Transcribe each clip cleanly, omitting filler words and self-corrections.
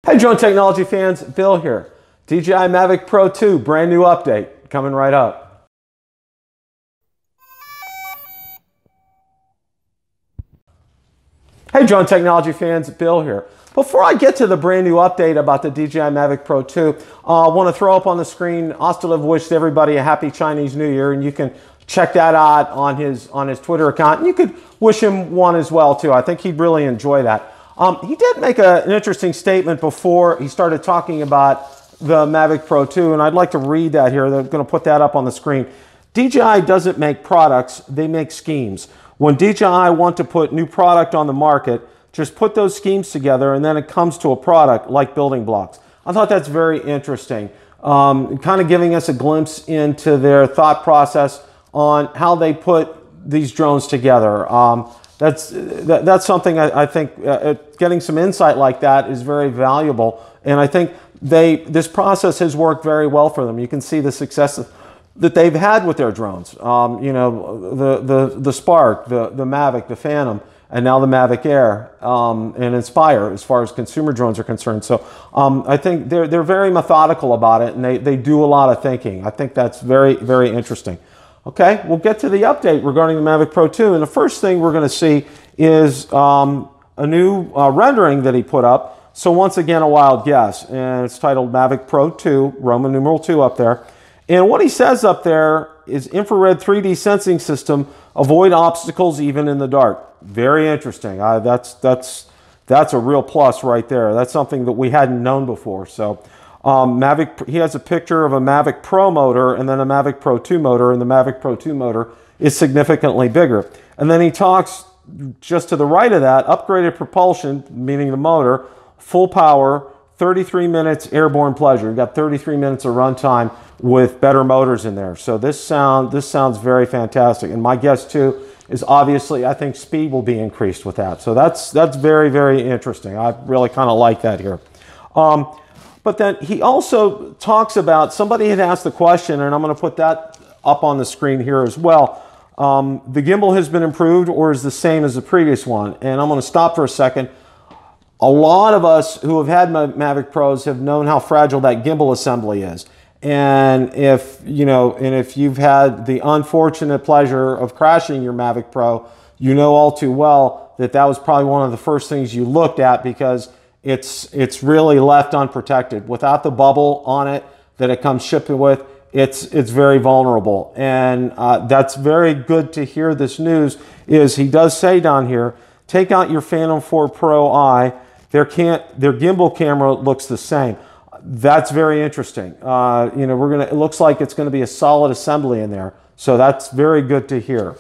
Hey drone technology fans, Bill here. DJI Mavic Pro 2, brand new update, coming right up. Hey drone technology fans, Bill here. Before I get to the brand new update about the DJI Mavic Pro 2, I want to throw up on the screen, Ostalev wished everybody a happy Chinese New Year, and you can check that out on his Twitter account. And you could wish him one as well too. I think he'd really enjoy that. He did make an interesting statement before he started talking about the Mavic Pro 2, and I'd like to read that here. They're going to put that up on the screen. DJI doesn't make products, they make schemes. When DJI want to put new product on the market, just put those schemes together and then it comes to a product like building blocks. I thought that's very interesting. Kind of giving us a glimpse into their thought process on how they put these drones together. That's something I think getting some insight like that is very valuable, and I think this process has worked very well for them. You can see the success that they've had with their drones. You know, the Spark, the Mavic, the Phantom, and now the Mavic Air and Inspire as far as consumer drones are concerned. So I think they're very methodical about it, and they do a lot of thinking. I think that's very, very interesting. Okay, we'll get to the update regarding the Mavic Pro 2, and the first thing we're going to see is a new rendering that he put up. So once again, a wild guess, and it's titled Mavic Pro 2, Roman numeral 2 up there. And what he says up there is infrared 3D sensing system, avoid obstacles even in the dark. Very interesting. That's a real plus right there. That's something that we hadn't known before. So he has a picture of a Mavic Pro motor and then a Mavic Pro 2 motor, and the Mavic Pro 2 motor is significantly bigger. And then he talks just to the right of that, upgraded propulsion, meaning the motor, full power, 33 minutes airborne pleasure. You've got 33 minutes of runtime with better motors in there. So this sounds very fantastic. And my guess too is obviously I think speed will be increased with that. So that's very, very interesting. I really kind of like that here. But then he also talks about, somebody had asked the question, and I'm going to put that up on the screen here as well. The gimbal has been improved or is the same as the previous one? And I'm going to stop for a second. A lot of us who have had Mavic Pros have known how fragile that gimbal assembly is. And if you've had the unfortunate pleasure of crashing your Mavic Pro, you know all too well that that was probably one of the first things you looked at, because it's really left unprotected. Without the bubble on it that it comes shipped with, it's very vulnerable. And that's very good to hear. This news is, he does say down here, take out your Phantom 4 Pro Eye. Their gimbal camera looks the same. That's very interesting. It looks like it's going to be a solid assembly in there. So that's very good to hear.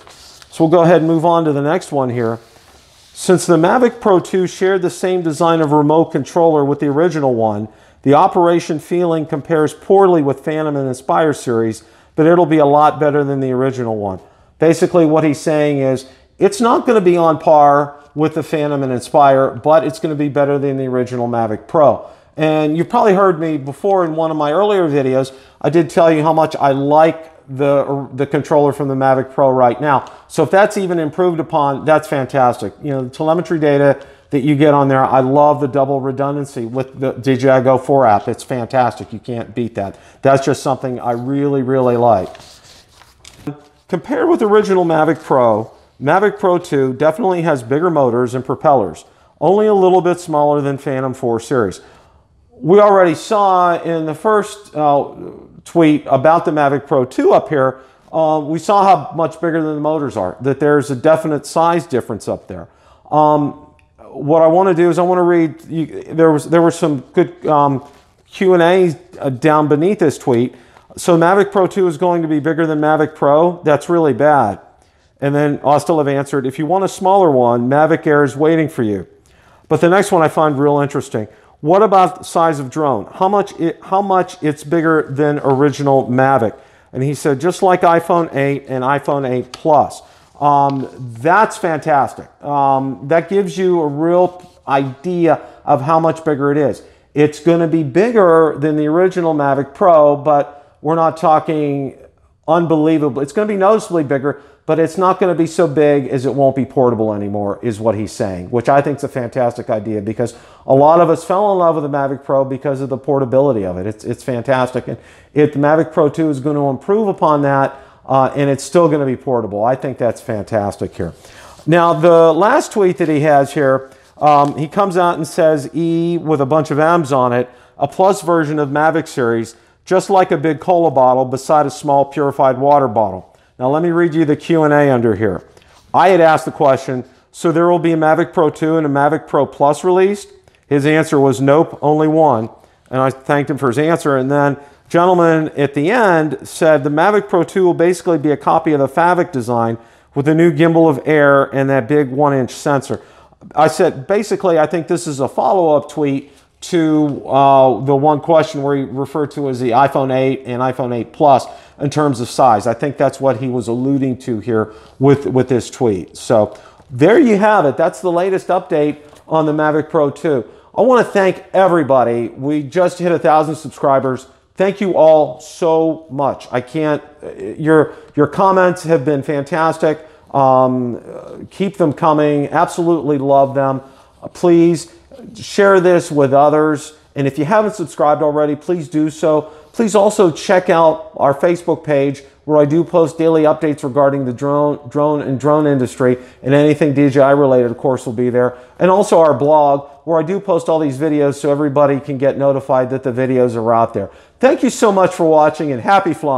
So we'll go ahead and move on to the next one here. Since the Mavic Pro 2 shared the same design of remote controller with the original one, the operation feeling compares poorly with Phantom and Inspire series, but it'll be a lot better than the original one. Basically what he's saying is, it's not going to be on par with the Phantom and Inspire, but it's going to be better than the original Mavic Pro. And you've probably heard me before in one of my earlier videos, I did tell you how much I like the controller from the Mavic Pro right now. So if that's even improved upon, that's fantastic. You know, the telemetry data that you get on there, I love the double redundancy with the DJI Go 4 app. It's fantastic. You can't beat that. That's just something I really, really like. Compared with the original Mavic Pro, Mavic Pro 2 definitely has bigger motors and propellers, only a little bit smaller than Phantom 4 series. We already saw in the first tweet about the Mavic Pro 2 up here, we saw how much bigger than the motors are, that there's a definite size difference up there. What I want to do is I want to read, there were some good Q&A down beneath this tweet. So Mavic Pro 2 is going to be bigger than Mavic Pro? That's really bad. And then Ostalev answered, if you want a smaller one, Mavic Air is waiting for you. But the next one I find real interesting. What about the size of drone? How much it's bigger than original Mavic? And he said, just like iPhone 8 and iPhone 8 Plus. That's fantastic. That gives you a real idea of how much bigger it is. It's going to be bigger than the original Mavic Pro, but we're not talking unbelievable. It's going to be noticeably bigger, but it's not going to be so big as it won't be portable anymore, is what he's saying, which I think is a fantastic idea, because a lot of us fell in love with the Mavic Pro because of the portability of it. It's fantastic. And if the Mavic Pro 2 is going to improve upon that, and it's still going to be portable, I think that's fantastic here. Now, the last tweet that he has here, he comes out and says, E with a bunch of M's on it, a plus version of Mavic series, just like a big cola bottle beside a small purified water bottle. Now let me read you the Q&A under here. I had asked the question, so there will be a Mavic Pro 2 and a Mavic Pro Plus released? His answer was nope, only one. And I thanked him for his answer. And then gentleman at the end said the Mavic Pro 2 will basically be a copy of the Mavic design with a new gimbal of air and that big 1-inch sensor. I said, basically, I think this is a follow-up tweet to the one question where he referred to as the iPhone 8 and iPhone 8 Plus in terms of size. I think that's what he was alluding to here with this tweet. So there you have it. That's the latest update on the Mavic Pro 2. I want to thank everybody. We just hit 1,000 subscribers. Thank you all so much. I can't, your comments have been fantastic. Keep them coming. Absolutely love them. Please share this with others. And if you haven't subscribed already, please do so. Please also check out our Facebook page, where I do post daily updates regarding the drone industry, and anything DJI related, of course, will be there. And also our blog, where I do post all these videos so everybody can get notified that the videos are out there. Thank you so much for watching, and happy flying.